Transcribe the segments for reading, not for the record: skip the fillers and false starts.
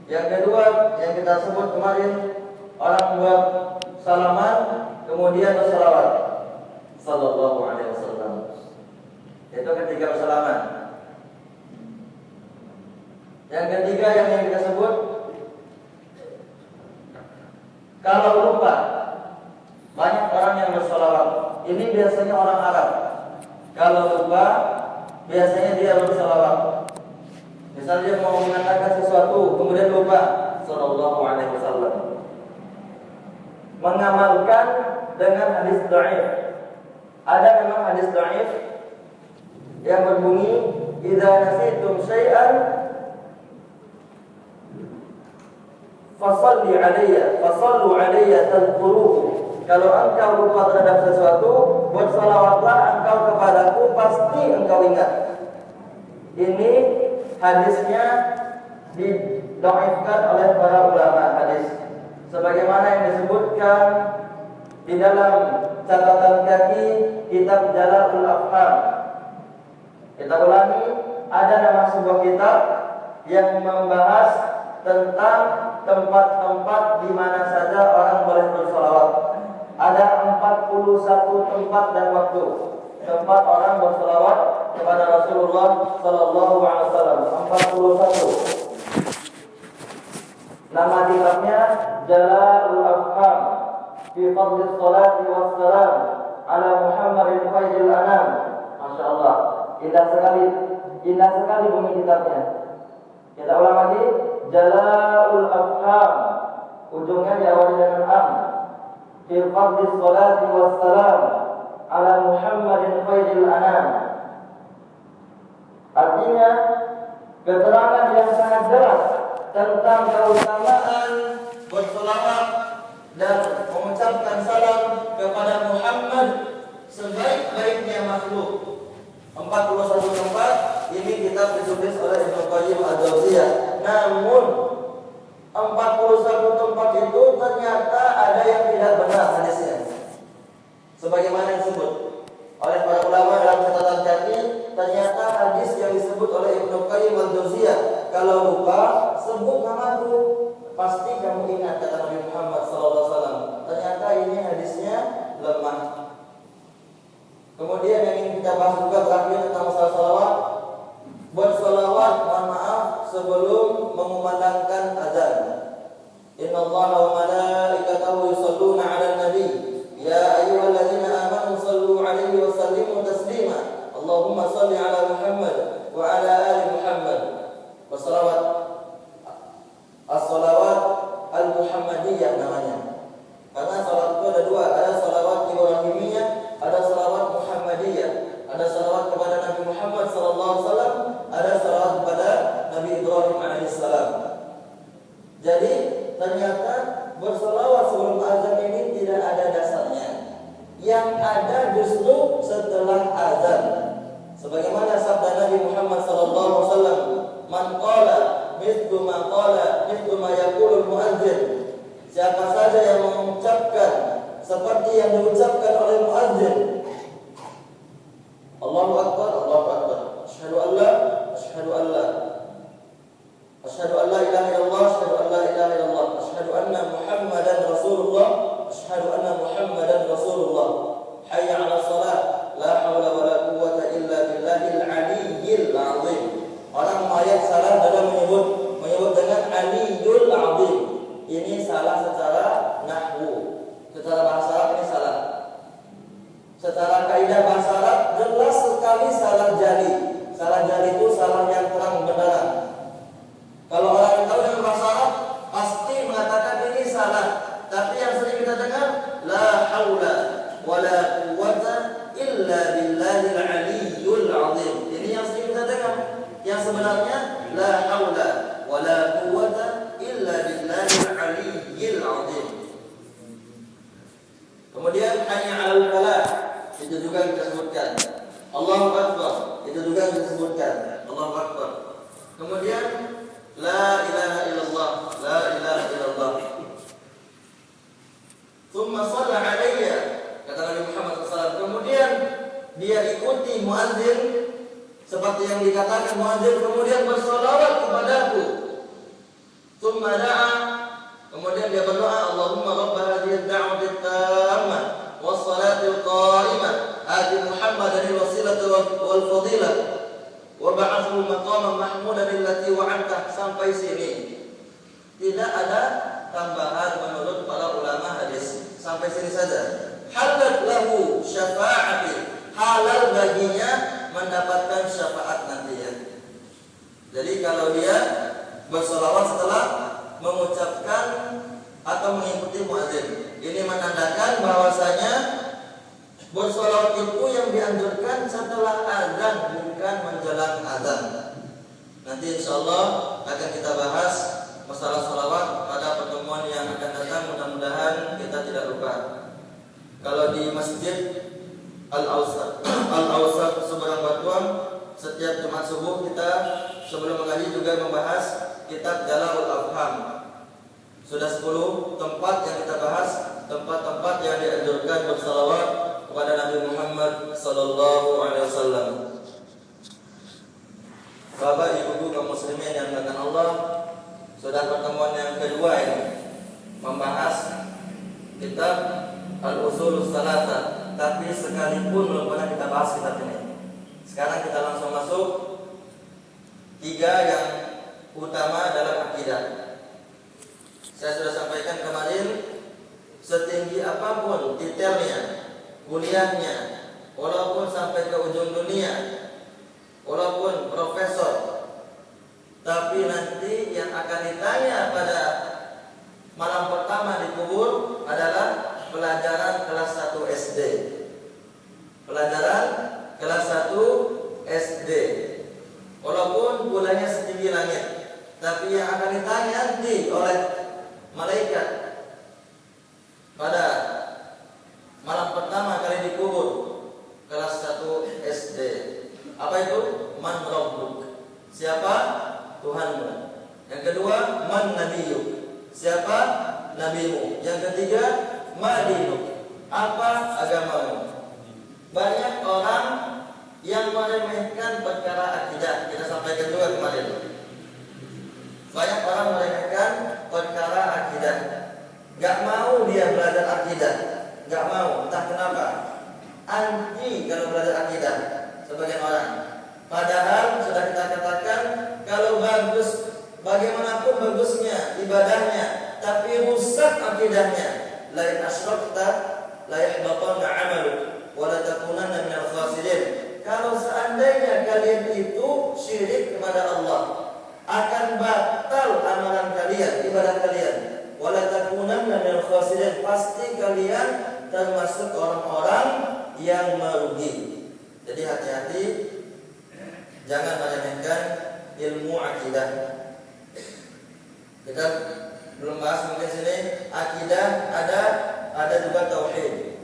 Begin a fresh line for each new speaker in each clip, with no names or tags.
Yang kedua yang kita sebut kemarin, orang buat salaman kemudian bersalawat sallallahu alaihi wasallam. Itu ketika bersalaman. Yang ketiga yang kita sebut, kalau lupa, banyak orang yang bersalawat. Ini biasanya orang Arab. Kalau lupa, biasanya dia bersalawat. Misalnya dia mau mengatakan sesuatu, kemudian lupa, sallallahu alaihi wasallam. Mengamalkan dengan hadis dhaif. Ada memang hadis dhaif yang berbunyi, "Idza nasitum syai'an fasallu alayya tadhkuruhu." Kalau engkau lupa terhadap sesuatu, buat salawatlah engkau kepadaku, pasti engkau ingat. Ini hadisnya didhaifkan oleh para ulama hadis, sebagaimana yang disebutkan di dalam catatan kaki kitab Jala'ul Afham. Kita ulangi, ada nama sebuah kitab yang membahas tentang tempat-tempat di mana saja orang boleh bersalawat. Ada 41 tempat dan waktu tempat orang bersalawat kepada Rasulullah sallallahu alaihi wasallam. 41. Nama kitabnya Jala'ul Afham fi fadli sholati wassalam ala Muhammadin khairil anam. Masyaallah, indah sekali bunyi kitabnya. Kita ulang lagi, Jala'ul Afham, ujungnya diawali dengan am, fi fadli sholati wassalam ala Muhammadin khairil anam. Artinya keterangan yang sangat jelas tentang keutamaan berselawat dan mengucapkan salam kepada Muhammad, sebaik-baiknya makhluk. 41 tempat ini kitab ditulis oleh Ibnu Qayyim al-Jauziyah. Namun 41 tempat itu ternyata ada yang tidak benar hadisnya, sebagaimana yang disebut oleh para ulama dalam catatan kaki. Ternyata hadis yang disebut oleh Ibnu Qayyim al-Jauziyah, kalau lupa sebut namaku, pasti kamu ingat, kata Nabi Muhammad SAW. Ternyata ini hadisnya lemah. Kemudian yang ingin kita bahas juga terakhir tentang masalah salawat. Buat salawat, mohon maaf, sebelum mengumandangkan azan. Innallaha wa malaikatahu yusholluna 'alan nabi ya ayyuhalladzina amanu shallu 'alaihi wa sallimu taslima. Allahumma shalli 'ala Muhammad wa 'ala ali Muhammad. Wassalawat as-salawat al-Muhammadiyah namanya. Karena salawat itu ada dua, ada salawat Ibrahimiyah, ada salawat Muhammadiyah. Ada salawat kepada Nabi Muhammad SAW, ada salawat kepada Nabi Ibrahim AS. Jadi ternyata bersalawat sebelum azan ini tidak ada dasarnya. Yang ada justru setelah azan. Sebagaimana sabda Nabi Muhammad SAW, "Man qala mithlu ma yaqulul muadzin." Siapa saja yang mengucapkan seperti yang diucapkan oleh muadzin, Allahu Akbar, Allahu Akbar, asyhadu an la ilaha illallah, asyhadu an la ilaha illallah, asyhadu anna Muhammadan Rasulullah, asyhadu anna Muhammadan Rasulullah, hayya 'alas shalah, la haula wala quwwata illa billahil aliyyil azim. Orang ayat salah dalam menyebut dengan aliyul azim. Ini salah secara nahwu, secara bahasa Arab ini salah. Secara kaidah bahasa Arab jelas sekali salah jali. Salah jali itu salah yang terang benderang. Kalau orang yang tahu dengan bahasa Arab pasti mengatakan ini salah. Tapi yang sering kita dengar, la haula wala quwwata illa billahil aliyyul azim. Ini yang sering kita dengar. Yang sebenarnya la haula wala quwwata illa billahil aliyyil azim. Kemudian hanya alal falah, itu juga kita sebutkan. Allahu Akbar, itu juga kita sebutkan. Allahu Akbar. Kemudian la ilaha illallah, la ilaha illallah. Tsumma shalla alayya, kata Nabi Muhammad SAW. Kemudian dia ikuti muadzin seperti yang dikatakan muadzin, kemudian bersalawat kepadaku. Tsumma Tsumma da'a, kemudian dia berdoa, Allahumma rabb hadhihi ad-da'wati at-tammah was salatil qa'imah ati Muhammadan al-wasilata wal fadilah wa ba'athu maqaman mahmudan allati wa'adta, sampai sini. Tidak ada tambahan menurut para ulama hadis. Sampai sini saja. Halat lahu syafa'ati, halal baginya mendapatkan syafaat nantinya. Jadi kalau dia bersolawat setelah mengucapkan atau mengikuti muadzin, ini menandakan bahwasanya bersolawat itu yang dianjurkan setelah azan, bukan menjelang azan. Nanti insyaallah akan kita bahas masalah salawat pada pertemuan yang akan datang, mudah-mudahan kita tidak lupa. Kalau di Masjid Al-Awsat Seberang Batuang, setiap Jumat subuh kita sebelum mengaji juga membahas kitab Jala'ul Afham. Sudah 10 tempat yang kita bahas, tempat-tempat yang dianjurkan bersalawat kepada Nabi Muhammad sallallahu alaihi wasallam. Bapak Ibu kaum muslimin yang dimuliakan Allah, sudah pertemuan yang kedua ini membahas kitab Al-Usulus Tsalatsa, tapi sekalipun belum pernah kita bahas kitab ini. Sekarang kita langsung masuk 3 yang utama dalam akidah. Saya sudah sampaikan kemarin, setinggi apapun detailnya, kuliahnya, walaupun sampai ke ujung dunia, walaupun profesor, tapi nanti yang akan ditanya pada malam pertama di kubur adalah pelajaran kelas 1 SD. Pelajaran kelas 1 SD. Walaupun bulannya setinggi langit, tapi yang akan ditanya nanti oleh malaikat pada malam pertama kali di kubur, kelas 1 SD. Apa itu? Man rabbuk? Siapa Tuhanmu? Yang kedua, man nabiyyuk? Siapa nabimu? Yang ketiga, ma dinuk? Apa agamamu? Banyak orang yang meremehkan perkara akidah. Kita sampaikan juga kemarin. Banyak orang meremehkan perkara akidah. Gak mau dia belajar akidah. Gak mau, entah kenapa. Anti kalau belajar akidah sebagian orang. Padahal sudah kita katakan, kalau bagus, bagaimanapun bagusnya ibadahnya, tapi rusak akidahnya, la in asyrakta la yahbatanna 'amaluk wa la takunanna minal khasirin. Kalau seandainya kalian itu syirik kepada Allah, akan batal amalan kalian, ibadah kalian. Wa la takunanna minal khasirin, pasti kalian termasuk orang-orang yang merugi. Jadi hati-hati, jangan meremehkan ilmu akidah. Kita belum bahas mungkin sini akidah, ada juga tauhid.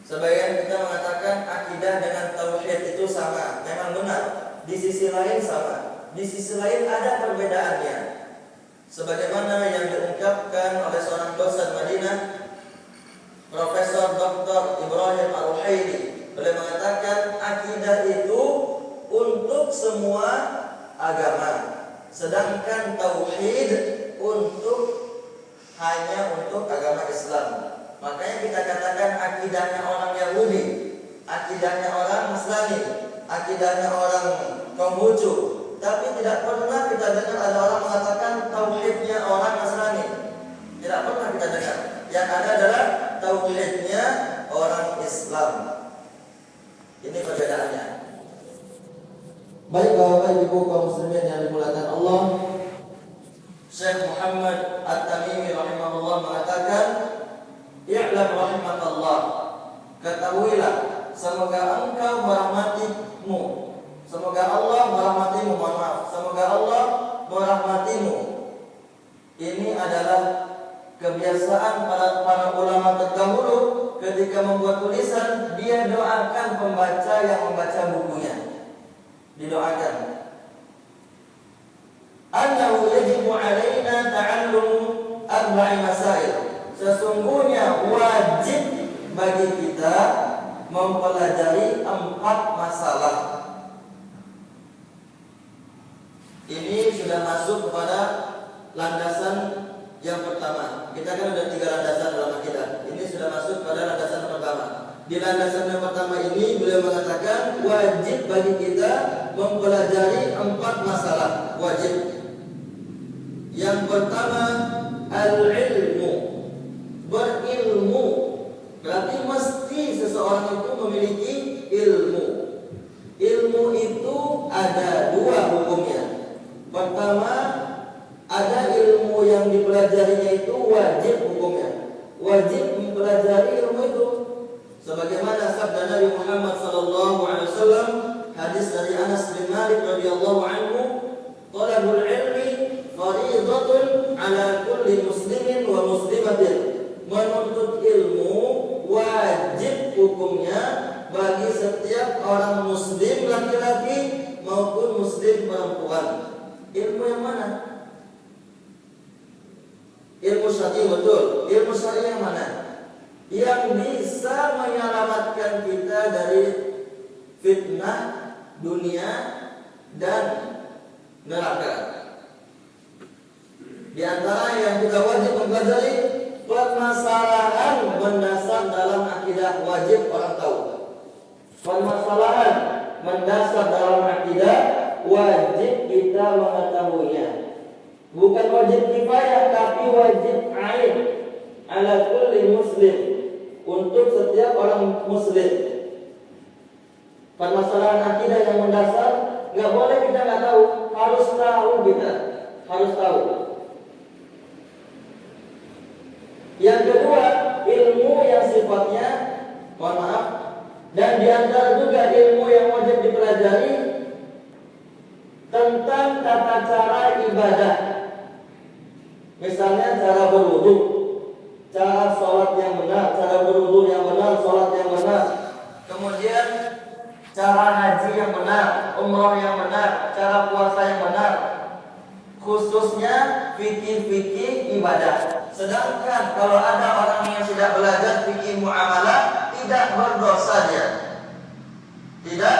Sebagian kita mengatakan akidah dengan tauhid itu sama. Memang benar, di sisi lain sama, di sisi lain ada perbedaannya. Sebagaimana yang diungkapkan oleh seorang dosen Madinah, Profesor Dr. Ibrahim Al-Ruhaili. Beliau mengatakan akidah itu untuk semua agama, sedangkan tauhid hanya untuk agama Islam. Makanya kita katakan akidahnya orang Yahudi, akidahnya orang Nasrani, akidahnya orang Konghucu, tapi tidak pernah kita dengar ada orang mengatakan tauhidnya orang Nasrani. Tidak pernah kita dengar. Yang ada adalah tauhidnya orang Islam. Ini perbedaannya. Baik Bapak Ibu kaum muslimin yang dimuliakan Allah, Syekh Muhammad At-Tamimi rahimahullah mengatakan, "I'lam rahimakallah." Ketahuilah, semoga engkau merahmatimu. Semoga Allah merahmatimu, mohon maaf. Semoga Allah merahmatimu. Ini adalah kebiasaan para ulama terdahulu. Ketika membuat tulisan, dia doakan pembaca yang membaca bukunya. Didoakan. Annahu yajibu alaina ta'allum arba'i masail. Sesungguhnya wajib bagi kita mempelajari 4 masalah. Ini sudah masuk kepada landasan yang pertama. Kita kan ada 3 landasan dalam akidah. Ini sudah masuk pada landasan pertama. Di landasan yang pertama ini beliau mengatakan wajib bagi kita mempelajari 4 masalah wajib. Yang pertama al-ilmu, berilmu. Berarti mesti seseorang itu memiliki ilmu. Ilmu itu ada 2 hukumnya. Pertama, ada ilmu yang dipelajarinya itu wajib hukumnya. Wajib mempelajari ilmu itu. Sebagaimana sabda Nabi Muhammad SAW, hadis dari Anas bin Malik radhiyallahu anhu, "Talabul ilmi fardhatun 'ala kulli muslimin wa muslimatin." Menuntut ilmu wajib hukumnya bagi setiap orang muslim laki-laki maupun muslim perempuan. Ilmu yang mana? Ilmu syar'i, betul. Ilmu syar'i yang mana? Yang bisa menyelamatkan kita dari fitnah dunia dan neraka. Di antara yang kita wajib mempelajari permasalahan mendasar dalam akidah, wajib orang tahu. Permasalahan mendasar dalam akidah wajib kita mengetahuinya. Bukan wajib kifayah, tapi wajib ain ala kulli muslim, untuk setiap orang muslim. Permasalahan akidah yang mendasar nggak boleh kita nggak tahu, harus tahu kita, harus tahu. Yang kedua, ilmu yang sifatnya, mohon maaf, dan diantara juga ilmu yang wajib dipelajari tentang tata cara ibadah. Misalnya cara berwudu, cara sholat yang benar, cara berwudu yang benar, sholat yang benar. Kemudian cara haji yang benar, umrah yang benar, cara puasa yang benar. Khususnya fikih-fikih ibadah. Sedangkan kalau ada orang yang tidak belajar fikih muamalah, tidak berdosa dia. Tidak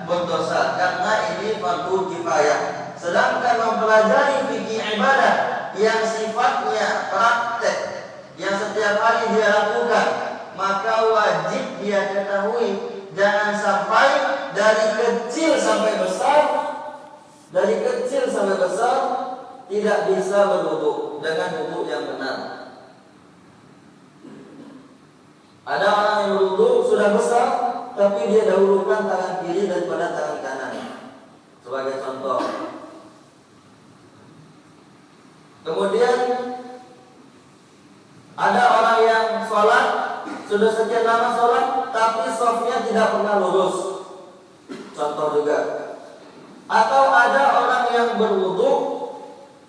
berdosa karena ini fardu kifayah. Sedangkan mempelajari fikih ibadah yang sifatnya praktek, yang setiap hari dia lakukan, maka wajib dia ketahui. Jangan sampai dari kecil sampai besar, tidak bisa berwudu dengan wudu yang benar. Ada orang yang berwudu sudah besar, tapi dia dahulukan tangan kiri daripada tangan kanan. Sebagai contoh. Kemudian ada orang yang sholat, sudah sekian lama sholat, tapi shafnya tidak pernah lurus. Contoh juga. Atau ada orang yang berwudu,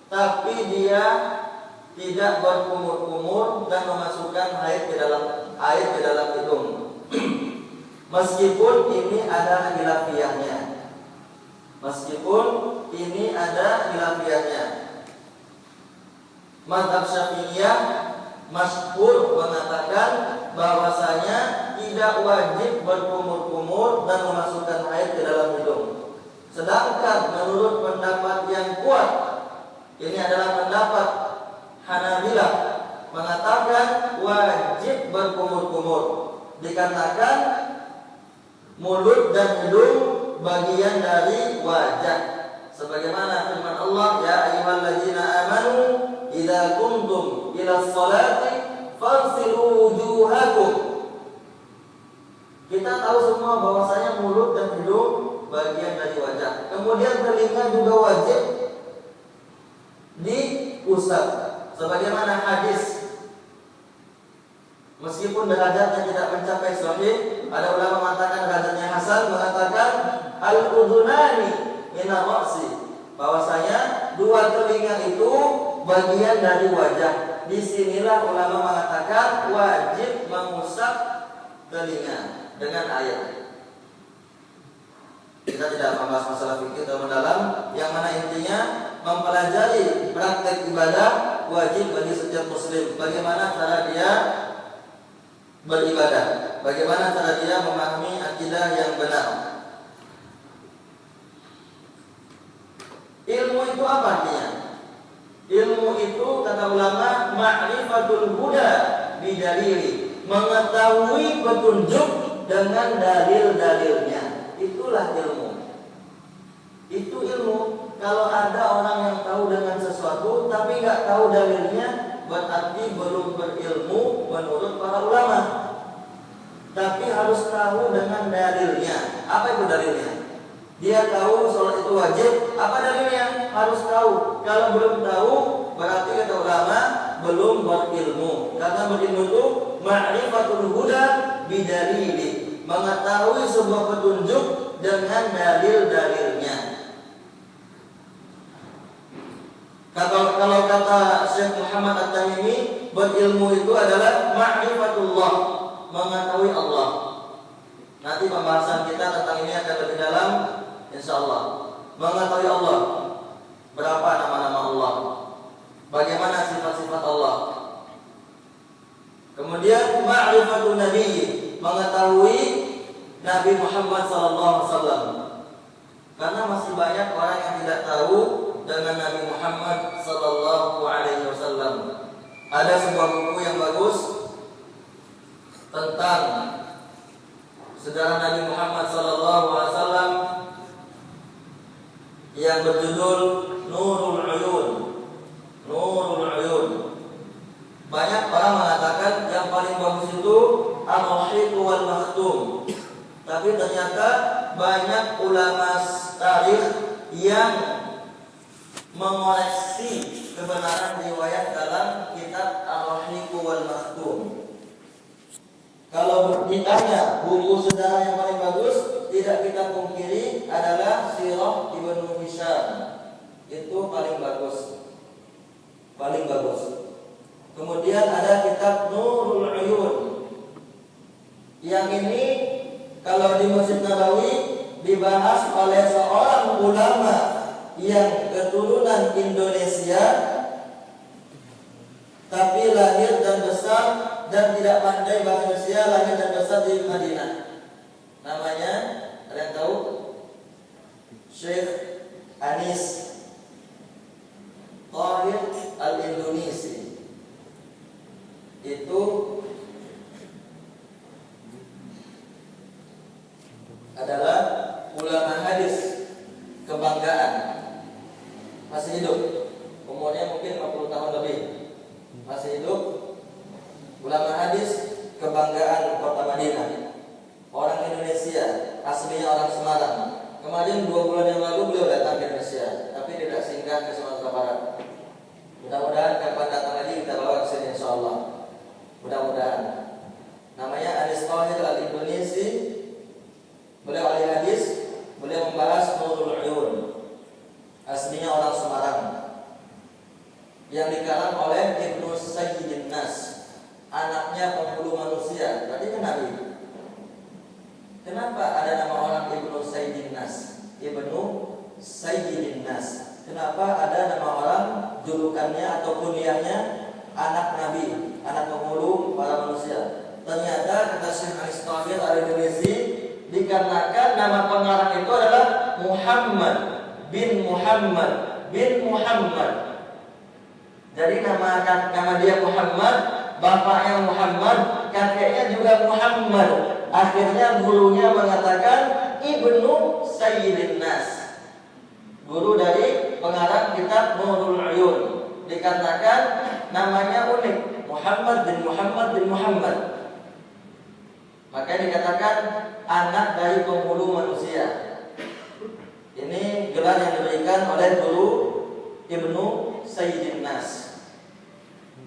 tapi dia tidak berkumur-kumur dan memasukkan air ke dalam hidung. Meskipun ini ada khilafiyahnya. Mazhab Syafi'iyah masyhur mengatakan bahwasanya tidak wajib berkumur-kumur dan memasukkan air ke dalam hidung. Sedangkan menurut pendapat yang kuat, ini adalah pendapat Hanabilah, mengatakan wajib berkumur-kumur. Dikatakan mulut dan hidung bagian dari wajah. Sebagaimana firman Allah, ya ayyuhalladzina amanu idza kuntum ila sholati faghsilu wujuhakum. Kita tahu semua bahwasanya mulut dan hidung bagian dari wajah. Kemudian telinga juga wajib diusap. Sebagaimana hadis, meskipun derajatnya tidak mencapai sahih, ada ulama mengatakan derajatnya hasan, mengatakan al-udhunani minar ra'si, bahwasanya 2 telinga itu bagian dari wajah. Disinilah ulama mengatakan wajib mengusap telinga dengan air. Kita tidak membahas masalah fikih terlalu mendalam, yang mana intinya mempelajari praktek ibadah wajib bagi setiap muslim. Bagaimana cara dia beribadah, bagaimana cara dia memahami akidah yang benar. Ilmu itu apa artinya? Ilmu ulama, ma'rifatul huda bidalili, mengetahui petunjuk dengan dalil-dalilnya. Itulah ilmu. Itu ilmu. Kalau ada orang yang tahu dengan sesuatu tapi nggak tahu dalilnya, berarti belum berilmu menurut para ulama. Tapi harus tahu dengan dalilnya. Apa itu dalilnya? Dia tahu sholat itu wajib. Apa dalilnya? Harus tahu. Kalau belum tahu, berarti kata ulama belum berilmu. Karena berilmu itu ma'rifatul huda bidalili, mengetahui sebuah petunjuk dengan dalil-dalilnya. Kalau kata Syekh Muhammad At-Tamimi, berilmu itu adalah ma'rifatullah, mengetahui Allah. Nanti pembahasan kita tentang ini akan lebih dalam, insyaallah. Mengetahui Allah, berapa nama-nama Allah, bagaimana sifat-sifat Allah. Kemudian ma'rifatun Nabi, mengetahui Nabi Muhammad SAW. Karena masih banyak orang yang tidak tahu dengan Nabi Muhammad SAW. Ada sebuah buku yang bagus tentang sejarah Nabi Muhammad SAW yang berjudul Nurul Uyun. Nurul Uyun. Banyak orang mengatakan yang paling bagus itu Ar-Rahiq wal Makhtum. Tapi ternyata banyak ulama tarikh yang mengoreksi kebenaran riwayat dalam kitab Ar-Rahiq wal Makhtum. Kalau ditanya buku sejarah yang paling bagus, tidak kita pungkiri adalah Sirah Ibnu Hisham. Itu paling bagus. Paling bagus. Kemudian ada kitab Nurul Uyun. Yang ini kalau di Masjid Nabawi dibahas oleh seorang ulama yang keturunan Indonesia tapi lahir dan besar dan tidak pandai bahasa Indonesia, lahir dan besar di Madinah. Namanya, ada yang tahu? Syekh Anis Tahir Al-Indonesi. Itu adalah ulama hadis kebanggaan. Masih hidup. Umurnya mungkin 50 tahun lebih. Masih hidup. Ulama hadis kebanggaan kota Madinah. Orang Indonesia, aslinya orang Semarang. Kemarin 2 bulan yang lalu beliau datang ke Indonesia, tapi tidak singgah ke Sumatera Barat. Mudah-mudahan kapan datang lagi kita bawa ke sini insyaallah. Mudah-mudahan. Namanya Anis Tahir Al-Indonesi. Beliau ahli hadis, beliau membahas Nurul Uyun. Aslinya orang Semarang. Yang dikarang oleh Ibnu Sayyidin Nas, anaknya penghulu manusia. Berarti kan Nabi. Kenapa ada nama orang Ibnu Sayyidin Nas? Ibnu Sayyidin Nas. Kenapa ada nama orang julukannya atau kunyahnya anak Nabi, anak penghulu para manusia? Ternyata kata Syekh Anis Tahir Al-Indonesi, dikarenakan nama pengarang itu adalah Muhammad bin Muhammad bin Muhammad. Jadi nama dia Muhammad, bapaknya Muhammad, kakeknya juga Muhammad. Akhirnya gurunya mengatakan Ibnu Sayyidin Nas, guru dari pengarang kitab Nurul Uyun. Dikarenakan namanya unik, Muhammad bin Muhammad bin Muhammad. Maka dikatakan anak dari penghulu manusia. Ini gelar yang diberikan oleh guru Ibnu Sayyidin Nas.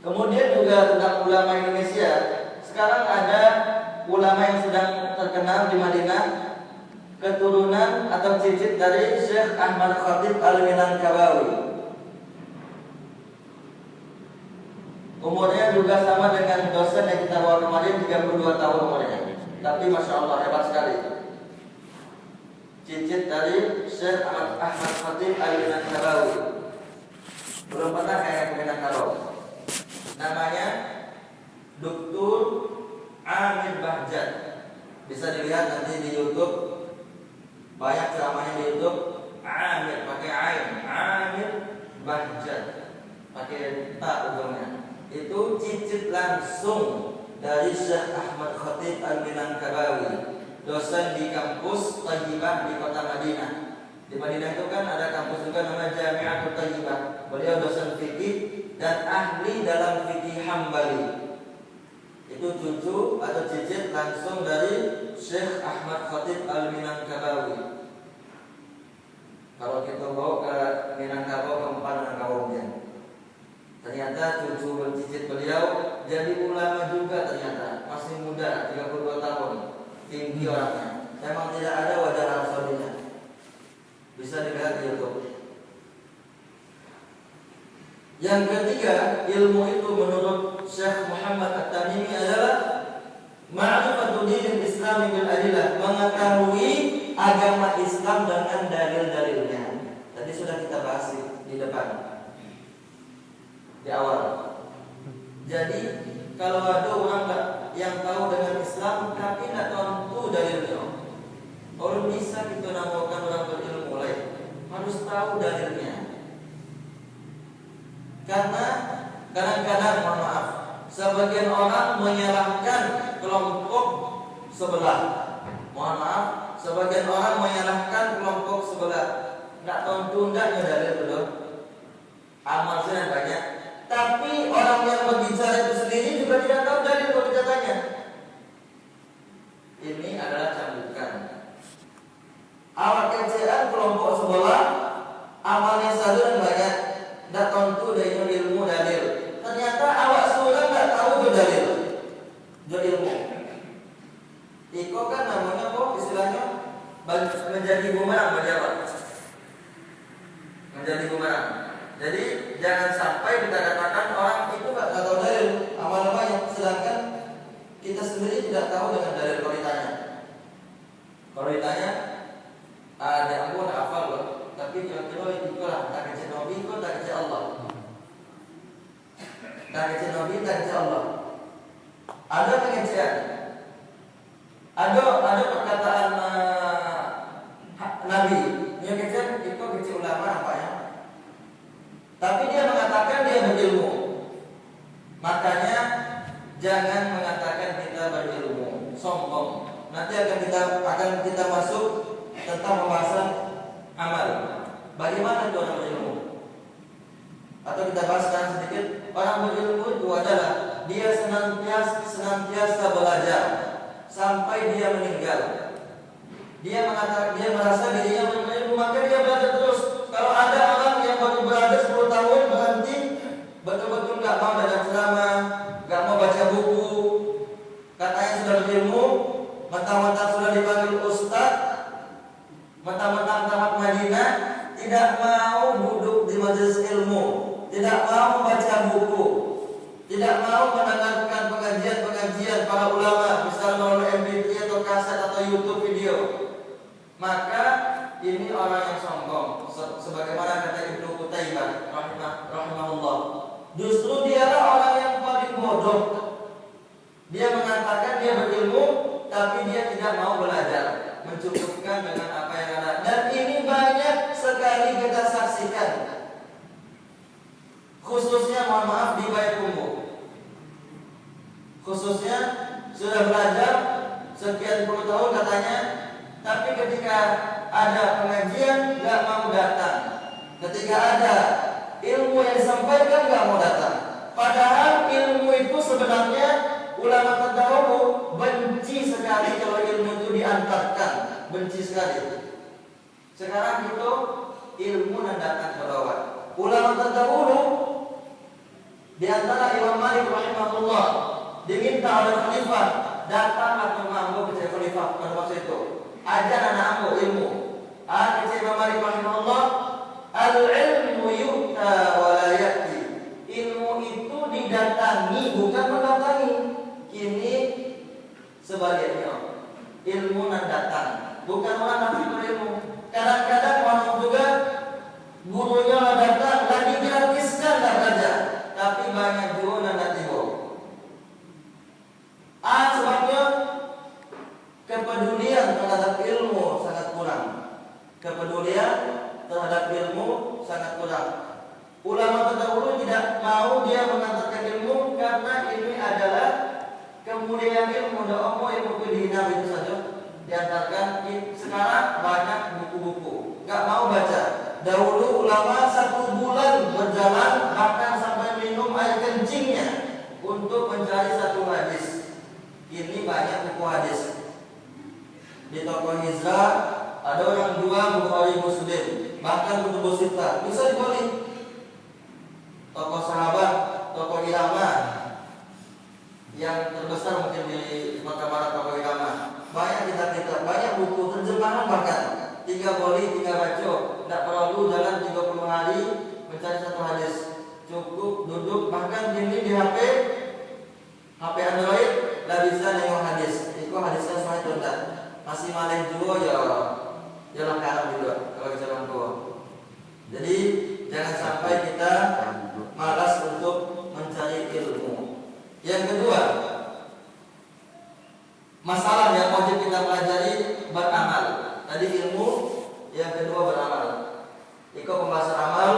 Kemudian juga tentang ulama Indonesia. Sekarang ada ulama yang sedang terkenal di Madinah, keturunan atau cicit dari Syekh Ahmad Khatib Al-Minangkabawi. Umurnya juga sama dengan dosen yang kita bawa kemarin, 32 tahun umurnya. Tapi Masya Allah hebat sekali. Cicit dari Syekh Ahmad Khatib Al-Minangkabawi. Belum pernah kayak Minangkabau. Namanya Dr. Amir Bahjat. Bisa dilihat nanti di YouTube. Banyak ceramahnya di YouTube. Amir pakai ain, Amir Bahjat. pakai ta ujungnya. Itu cicit langsung dari Syekh Ahmad Khatib Al-Minangkabawi, dosen di kampus Thayyibah di kota Madinah. Di Madinah itu kan ada kampus juga namanya Jami'atul Thayyibah. Beliau dosen fikih dan ahli dalam fikih Hambali. Itu cucu atau cicit langsung dari Syekh Ahmad Khatib Al-Minangkabawi. Kalau kita bawa ke Minangkabau ke Minangkabaunya, ternyata cucu dan cicit beliau jadi ulama juga, ternyata masih muda, 32 tahun, tinggi orangnya. Memang tidak ada wajah Arab Saudinya. Bisa dilihat di YouTube. Yang ketiga, ilmu itu menurut Syekh Muhammad At-Tamimi adalah ma'rifatul dinil Islami bil adillah, mengetahui agama Islam dengan dalil-dalilnya. Tadi sudah kita bahas di depan, di awal. Jadi kalau ada orang yang tahu dengan Islam tapi tidak tentu dalilnya, orang bisa kita namakan orang berilmu lain, harus tahu dalilnya. Karena kadang-kadang, mohon maaf, sebagian orang menyalahkan kelompok sebelah. Mohon maaf, sebagian orang menyalahkan kelompok sebelah. Tidak tentu tidaknya dalil dulu. Amal saya banyak, tapi orang yang berbicara itu sendiri juga tidak tahu dalil perkataannya. Ini adalah cambukan. Awak kecil kelompok sebelah, amalnya satu dan banyak. Tidak tentu dari ilmu dalil. Ternyata awak seorang tidak tahu itu dalil, itu ilmu. Iko kan namanya kok istilahnya menjadi bumerang bagi awak. Menjadi bumerang. Jadi jangan sampai kita katakan orang itu tidak tahu dalil, amal banyak, sedangkan kita sendiri tidak tahu dengan dalil. Kalau ditanya, ada aku tidak hafal loh, tapi kira-kira itu lah, tak kecil Nabi kok tak kecil Allah, tak kecil Nabi tak kecil Allah. Ada pengejian, ada perkataan Nabi, yang kecil itu kecil ulama apa ya? Tapi dia mengatakan dia berilmu. Makanya jangan mengatakan kita berilmu, sombong. Nanti akan kita masuk tentang pembahasan amal. Bagaimana itu orang berilmu? Atau kita bahas sedikit. Orang berilmu itu adalah dia senantiasa belajar sampai dia meninggal. Dia merasa dirinya berilmu, maka dia belajar terus. Kalau ada orang yang baru belajar 10 tahun berhenti, betul-betul nggak mau dengar ceramah, nggak mau baca buku, katanya sudah berilmu, mentang-mentang sudah dipanggil ustaz, mentang-mentang tamat Madinah, tidak mau duduk di majelis ilmu, tidak mau membaca buku, tidak mau mendengarkan pengajian para ulama, misalnya melalui MP3 atau kaset atau YouTube video. Maka ini orang yang sombong, sebagaimana kata Ibnu Qutaibah rahimahullah. Justru dialah orang yang paling bodoh. Dia mengatakan dia berilmu, tapi dia tidak mau belajar, mencukupkan dengan apa yang ada. Dan ini banyak sekali kita saksikan, khususnya mohon maaf di Bayakumbu. Khususnya sudah belajar sekian puluh tahun katanya, tapi ketika ada pengajian nggak mau datang. Ketika ada ilmu yang disampaikan nggak mau datang. Padahal ilmu itu sebenarnya ulama terdahulu benci sekali kalau ilmu itu diantarkan, benci sekali. Sekarang itu ilmu yang datang ke bawah. Ulama terdahulu di antara Imam Malik rahimahullah diminta oleh khalifah datang atau mampu ke khalifah pada waktu itu. Ajar anak-anakmu ilmu. Kata Imam Malik rahimahullah, al-ilmu yu'ta wa la ya'ti. Ilmu itu didatangi bukan mendatangi. Kini sebaliknya, ilmu nan datang, bukan orang datang berilmu. Kadang-kadang orang juga gurunya datang lagi gratiskan dah belajar, tapi banyak juga nan datang. Sebabnya kepedulian terhadap ilmu sangat kurang. Kepedulian terhadap ilmu sangat kurang. Ulama yang ilmu, ilmu itu dihina itu saja. Diantarkan sekarang banyak buku-buku, nggak mau baca. Dahulu ulama 1 bulan berjalan bahkan sampai minum air kencingnya untuk mencari satu hadis. Ini banyak buku hadis. Di toko Hizra ada orang jual Bukhari Muslim, bahkan kutubus sittah bisa dibeli. Toko Sahabat, toko Irama yang terbesar mungkin di Sumatera Barat, toko Irama. Banyak kitab-kitab, banyak buku terjemahan bahkan 3 boli, 3 baca. Tidak perlu jalan 30 hari mencari satu hadis. Cukup duduk, bahkan ini di HP Android tidak bisa nengok hadis. Itu hadisnya semua itu tidak. Masih malih juga ya langkaran juga kalau kita orang tua. Jadi jangan sampai kita malas untuk mencari ilmu. Yang kedua, masalah yang wajib kita pelajari beramal. Tadi ilmu, yang kedua beramal. Iko pembahasan amal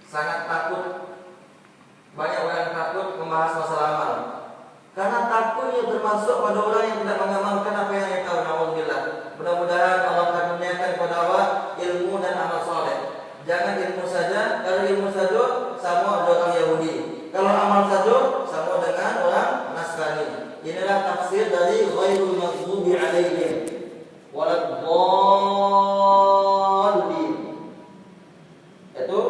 sangat takut. Banyak orang takut membahas masalah amal. Karena takutnya termasuk pada orang yang tidak mengamalkan apa yang dia tahu. Alhamdulillah. Mudah-mudahan Allah karuniakan kepada Allah ilmu dan amal soleh. Jangan ilmu saja. Kalau ilmu saja sama ada orang Yahudi. Kalau amal saja sama dengan orang Nasrani. Inilah tafsir dari ghairul maghdubi alaihim waladdallin. Itu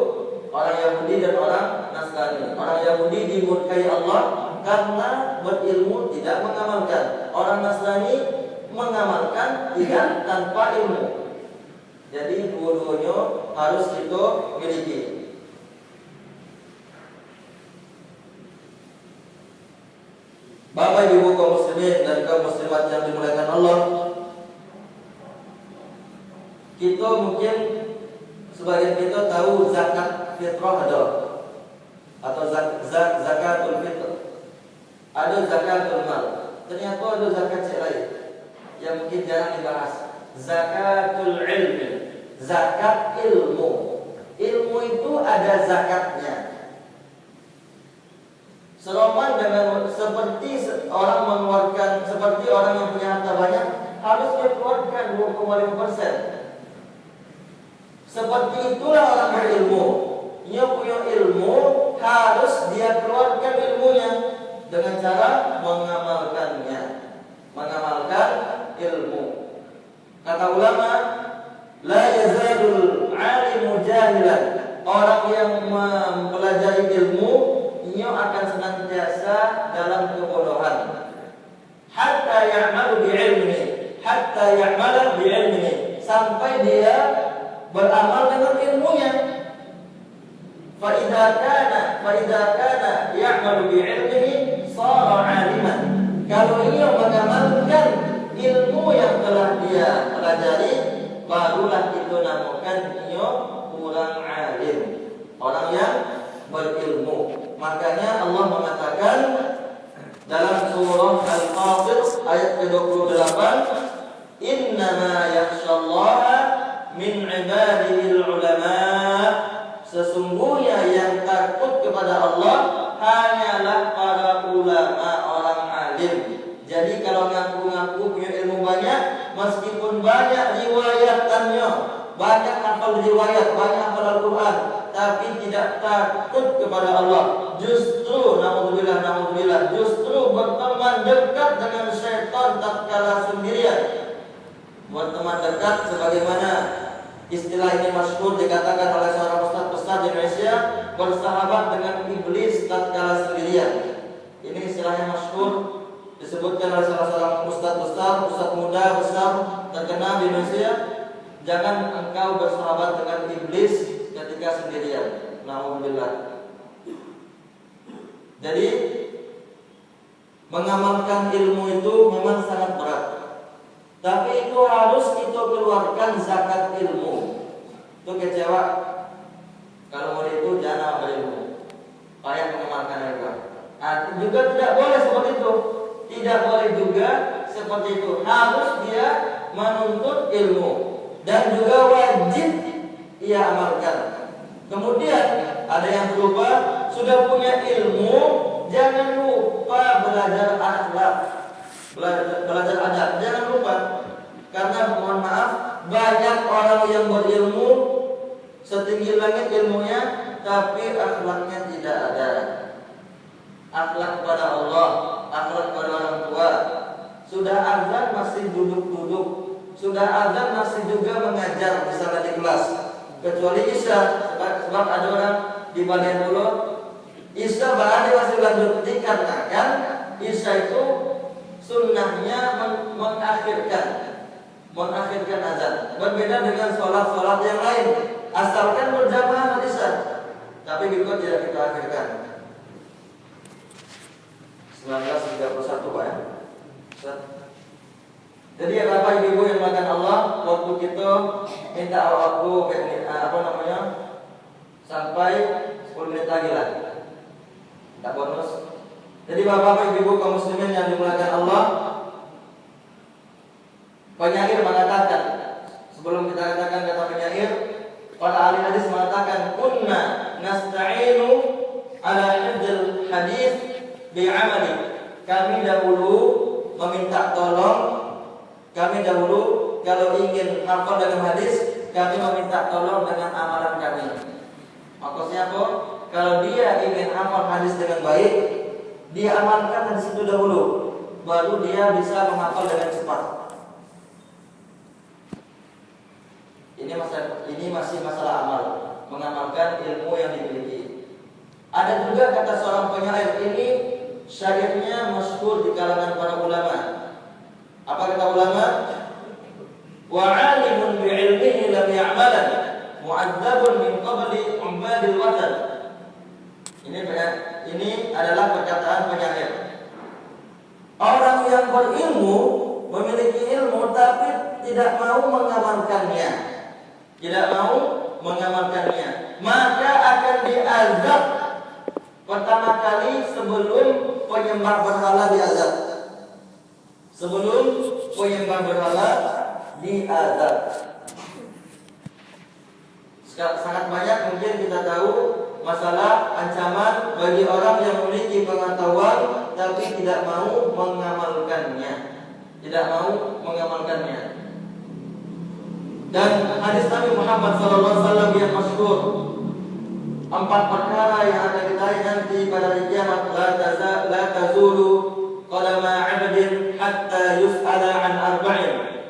orang Yahudi dan orang Nasrani. Orang Yahudi dimurkai Allah karena berilmu tidak mengamalkan. Orang Nasrani mengamalkan tidak tanpa ilmu. Jadi dua-duanya harus kita miliki. Bapak Ibu kaum muslimin dan kaum muslimat yang dimuliakan Allah, kita mungkin sebagian kita tahu zakat fitrah ada atau zakatul fitr. Ada zakatul mal. Ternyata ada zakat yang lain yang mungkin jarang dibahas. Zakatul ilmi, zakat ilmu. Ilmu itu ada zakatnya. Seroman dengan seperti orang mengeluarkan, seperti orang yang punya harta banyak harus dia keluarkan 2,5%. Seperti itulah orang berilmu. Dia punya ilmu, harus dia keluarkan ilmunya dengan cara mengamalkannya. Mengamalkan ilmu. Kata ulama, la yazalul alimu jahilan. Orang yang mempelajari ilmu, ia akan senantiasa dalam kebodohan. Hatta ya'malu bi'ilmihi, hatta ya'mala bi'ilmihi, sampai dia beramal dengan ilmunya. Fa idza kana ya'malu bi'ilmihi shara 'aliman. Kalau ia mengamalkan ilmu yang telah dia pelajari, barulah itu namakan ia orang alim, orang yang berilmu. Makanya Allah mengatakan dalam surah Al-Fatir ayat ke-28, innama yakhshallaha min ibadihil ulama. Sesungguhnya yang takut kepada Allah hanyalah para ulama, orang alim. Jadi kalau ngaku-ngaku punya ilmu banyak, meskipun banyak riwayatannya, banyak hafal riwayat, banyak hafal Al-Quran, tapi tidak takut kepada Allah, justru naudzubillah, justru berteman dekat dengan syaitan tatkala sendirian. Berteman dekat sebagaimana istilah ini masyhur dikatakan oleh seorang ustaz besar di Indonesia, bersahabat dengan iblis tatkala sendirian. Ini istilahnya masyhur, disebutkan oleh salah seorang ustaz besar, ustaz muda besar terkenal di Indonesia. Jangan engkau bersahabat dengan iblis ketika sendirian. Alhamdulillah. Jadi mengamalkan ilmu itu memang sangat berat. Tapi itu harus kita keluarkan zakat ilmu. Itu kecewa kalau mau itu jangan berilmu, payah mengamalkan mereka. Juga tidak boleh seperti itu. Tidak boleh juga seperti itu. Harus dia menuntut ilmu dan juga wajib ia amalkan. Kemudian ada yang berupa sudah punya ilmu jangan lupa belajar akhlak, belajar adab, jangan lupa. Karena mohon maaf, banyak orang yang berilmu setinggi langit ilmunya, tapi akhlaknya tidak ada. Akhlak kepada Allah, akhlak kepada orang tua. Sudah azan masih duduk-duduk, sudah azan masih juga mengajar misalnya di kelas. Kecuali Isya, sebab ada orang di Bali dulu Isya bahkan masih lanjut, dikarenakan Isya itu sunnahnya mengakhirkan azan. Berbeda dengan sholat-sholat yang lain, asalkan berjamaah Isya, tapi berikut tidak kita akhirkan. 1931 Pak ya. Jadi ya Bapak Ibu yang makan Allah, waktu kita minta waktu sampai 10 menit lagi lah. Tak bonus. Jadi Bapak Ibu kaum muslimin yang dimuliakan Allah, penyair mengatakan, sebelum kita katakan kata penyair, para ahli hadis mengatakan kunna nasta'inu ala hifdzil hadis bi'amali. Kami dahulu meminta tolong, kami dahulu kalau ingin hafal dengan hadis, kami meminta tolong dengan amalan kami. Maksudnya apa? Kalau dia ingin hafal hadis dengan baik, dia amalkan hadis itu dahulu, baru dia bisa menghafal dengan cepat. Ini masih masalah amal, mengamalkan ilmu yang dimiliki. Ada juga kata seorang penyair, ini syairnya masyhur di kalangan para ulama. Apa kata ulama? Wa 'alimun bi'ilmihi lam ya'malan mu'adzabun min qabli umbadil watan. Ini adalah perkataan penyair. Orang yang berilmu, memiliki ilmu tapi tidak mau mengamalkannya, maka akan diazab pertama kali sebelum penyembah berhala diazab. Sangat banyak mungkin kita tahu masalah ancaman bagi orang yang memiliki pengetahuan tapi tidak mau mengamalkannya. Dan hadis Nabi Muhammad SAW yang masyhur, 4 perkara yang akan ditanya nanti pada hari kiamat, la tazulu qadama 'abdin hatta yus'ala 'an arba'in.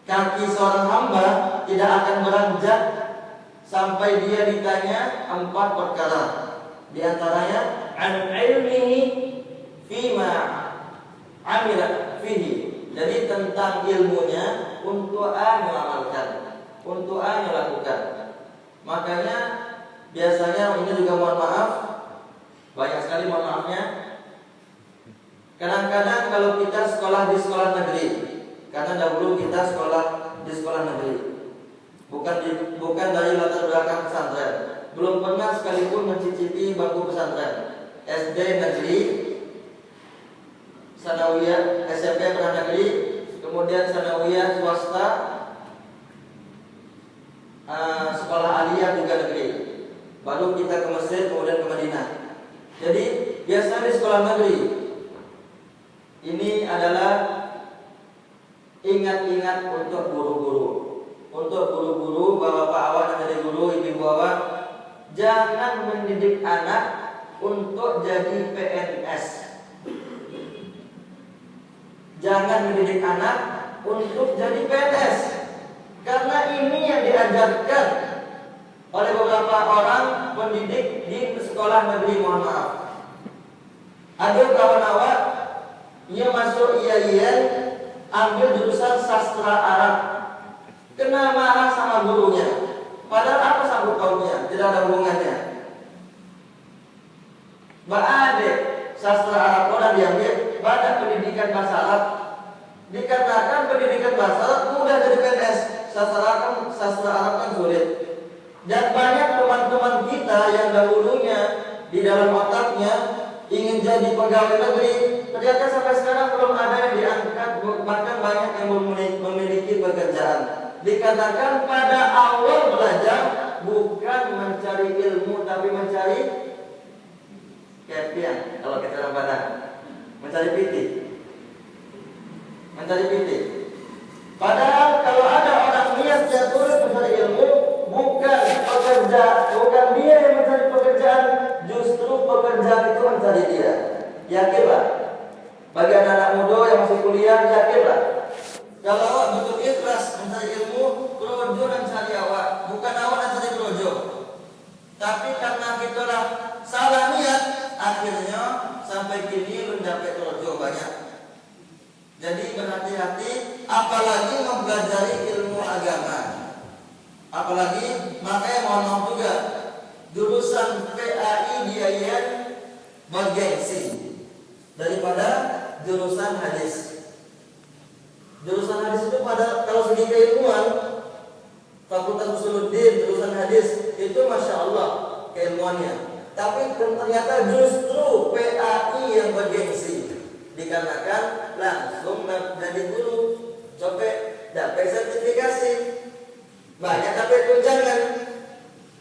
Kaki seorang hamba tidak akan beranjak sampai dia ditanya 4 perkara. Di antaranya an ilmihi fima 'amila fihi. Jadi tentang ilmunya untuk mengamalkan, untuk lakukan. Makanya biasanya ini juga mohon maaf, banyak sekali mohon maafnya. Kadang-kadang kalau kita sekolah di sekolah negeri, karena dahulu kita sekolah di sekolah negeri, bukan dari latar belakang pesantren, belum pernah sekalipun mencicipi bangku pesantren. SD negeri, sanawiyah, SMP pernah negeri, kemudian sanawiyah swasta, sekolah aliyah juga negeri. Baru kita ke Mesir, kemudian ke Madinah. Jadi biasanya di sekolah negeri ini adalah ingat-ingat untuk guru-guru, bapak awak yang jadi guru, ibu awak, jangan mendidik anak untuk jadi PNS. Jangan mendidik anak untuk jadi PNS, karena ini yang diajarkan oleh beberapa orang pendidik di sekolah negeri. Mohon maaf, ada kawan awak, ia masuk IAIN, ambil jurusan sastra Arab, kena marah sama gurunya. Padahal apa sanggup pautnya? Tidak ada hubungannya. Ada sastra Arab orang diambil, banyak pendidikan bahasa Arab. Dikatakan pendidikan bahasa Arab mudah jadi PNS, sastra Arab kan sulit. Dan banyak teman-teman kita yang dahulunya di dalam otaknya ingin jadi pegawai negeri, ternyata sampai sekarang belum ada yang diangkat, bahkan banyak yang memiliki pekerjaan. Dikatakan pada awal belajar bukan mencari ilmu tapi mencari kepian. Kalau kita mana? Mencari pitik. Mencari pitik. Padahal kalau ada orang niat dia turun mencari ilmu, bukan pekerja, bukan dia yang mencari pekerjaan, justru pekerjaan itu mencari dia. Yakinlah. Bagi anak-anak muda yang masih kuliah, yakinlah. Kalau awak betul ikhlas mencari ilmu, projo dan cari awak, bukan awak dan cari projo. Tapi karena gitulah salah niat, akhirnya sampai kini belum dapat projo banyak. Jadi berhati-hati, apalagi mempelajari ilmu agama. Apalagi makanya mohon maaf juga, jurusan PAI di IAIN bergengsi daripada jurusan hadis. Jurusan hadis itu pada kalau segi keilmuan, Fakultas Usuluddin, jurusan hadis itu masya Allah keilmuannya. Tapi ternyata justru PAI yang bergengsi. Dikarenakan langsung jadi guru, sampai dapat sertifikasi, banyak dapat tunjangan.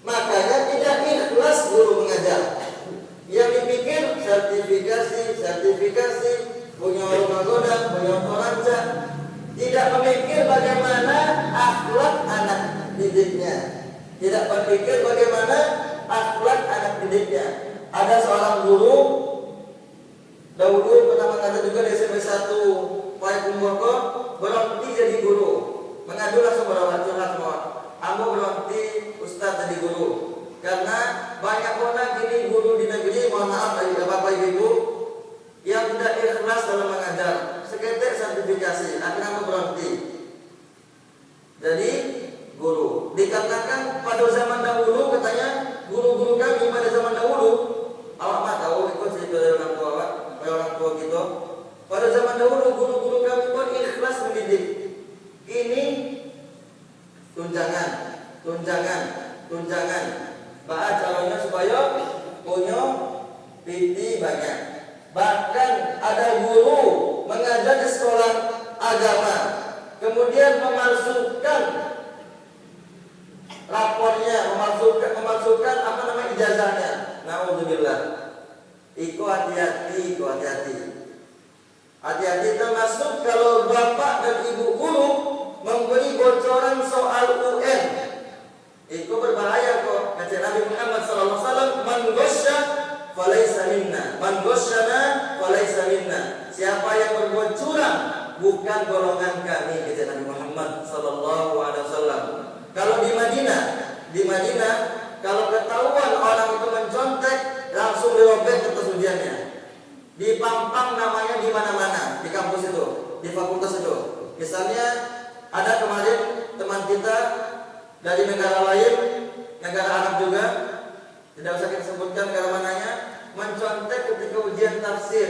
Makanya tidak ikhlas guru mengajar. Yang dipikir sertifikasi, punya rumah godam, punya toranca, tidak memikir bagaimana akhlak anak didiknya, tidak berpikir bagaimana akhlak anak didiknya. Ada seorang guru dahulu pernah mengajar juga di SMP 1 Payakumbuko, berhenti jadi guru, mengadu langsung berawal curhat semua. Ambo berhenti ustaz jadi guru karena banyak orang kini guru di negeri, mohon maaf dari bapak ibu yang tidak ikhlas dalam mengajar, seketik sertifikasi, akhirnya ambo berhenti jadi guru. Dikatakan pada zaman dahulu, katanya guru-guru kami pada zaman dahulu, awak mah tahu ikut cerita dari orang tua awak, orang tua kita. Pada zaman dahulu guru-guru kami pun ikhlas mendidik. Ini tunjangan. Bahas calonnya supaya punya PT banyak. Bahkan ada guru mengajar di sekolah agama, kemudian memasukkan rapornya, memasukkan apa namanya ijazahnya. Nauzubillah. Iku hati-hati. Hati-hati termasuk kalau bapak dan ibu guru memberi bocoran soal UN. Itu berbahaya kok. Kata Nabi Muhammad SAW, man ghasya falaysa minna, man ghasyana falaysa minna. Siapa yang berbuat curang bukan golongan kami, kata Nabi Muhammad SAW. Kalau di Madinah, kalau ketahuan orang itu mencontek, langsung dirobek kertas ujiannya. Dipampang namanya di mana-mana, di kampus itu, di fakultas itu. Misalnya ada kemarin teman kita dari negara lain, negara Arab juga, tidak usah kita sebutkan negara mananya, mencontek ketika ujian tafsir,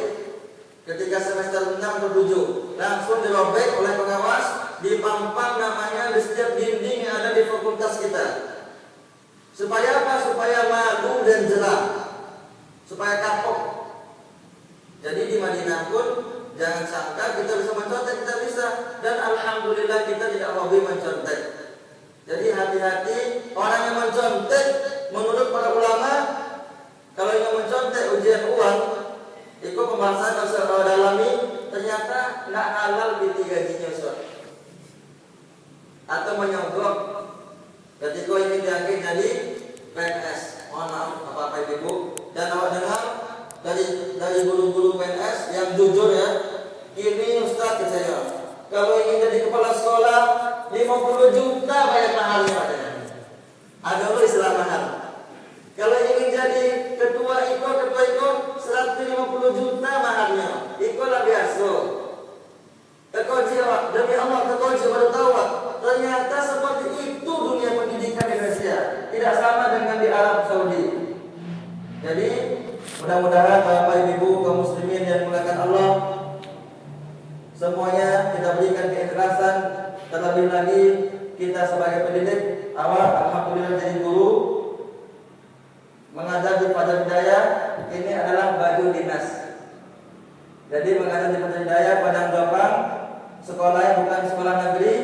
ketika semester 6 atau 7, langsung dirobek oleh pengawas, dipampang namanya di setiap dinding yang ada di fakultas kita. Supaya apa? Supaya malu dan jerak, supaya kapok. Jadi di Madinah pun jangan sangka kita bisa mencontek, kita bisa. Dan alhamdulillah kita tidak hobi mencontek. Jadi hati-hati orang yang mencontek. Menurut para ulama, kalau yang mencontek ujian uang, itu pembahasan kalau dalami, ternyata tidak halal PT gajinya, Ustaz. Atau menyogok ketika ingin diangkat jadi PNS. Mohon maaf Bapak Ibu, dan awak dengar dari guru-guru PNS yang jujur ya, ini Ustaz saya, kalau ingin jadi kepala sekolah 50 juta bayar mahalnya. Ada loh istilah mahal. Kalau ingin jadi ketua IKO 150 juta mahalnya. IKO lah biasa. Tekoji demi Allah, tekoji baru tahu. Ternyata seperti itu dunia pendidikan Indonesia. Tidak sama dengan di Arab Saudi. Jadi mudah-mudahan Bapak Ibu kaum muslimin yang dimuliakan Allah, semuanya kita berikan keikhlasan. Terlebih lagi kita sebagai pendidik, awal alhamdulillah jadi guru, mengajar di Fajar Hidayah, ini adalah baju dinas. Jadi mengajar di Fajar Hidayah Padang Jombang, sekolahnya bukan sekolah negeri.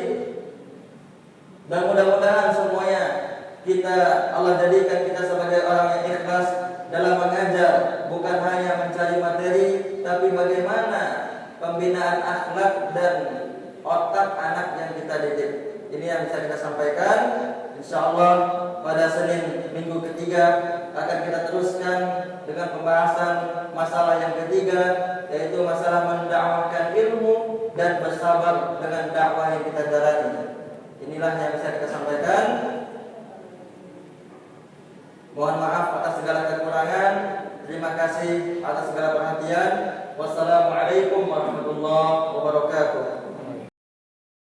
Dan mudah-mudahan semuanya Allah jadikan kita sebagai orang yang ikhlas dalam mengajar, bukan hanya mencari materi, Ini yang bisa kita sampaikan. Insyaallah pada Senin minggu ketiga akan kita teruskan dengan pembahasan masalah yang ketiga, yaitu masalah mendakwahkan ilmu dan bersabar dengan dakwah yang kita jalani. Inilah yang bisa kita sampaikan. Mohon maaf atas segala kekurangan. Terima kasih atas segala perhatian. Wassalamualaikum warahmatullahi wabarakatuh.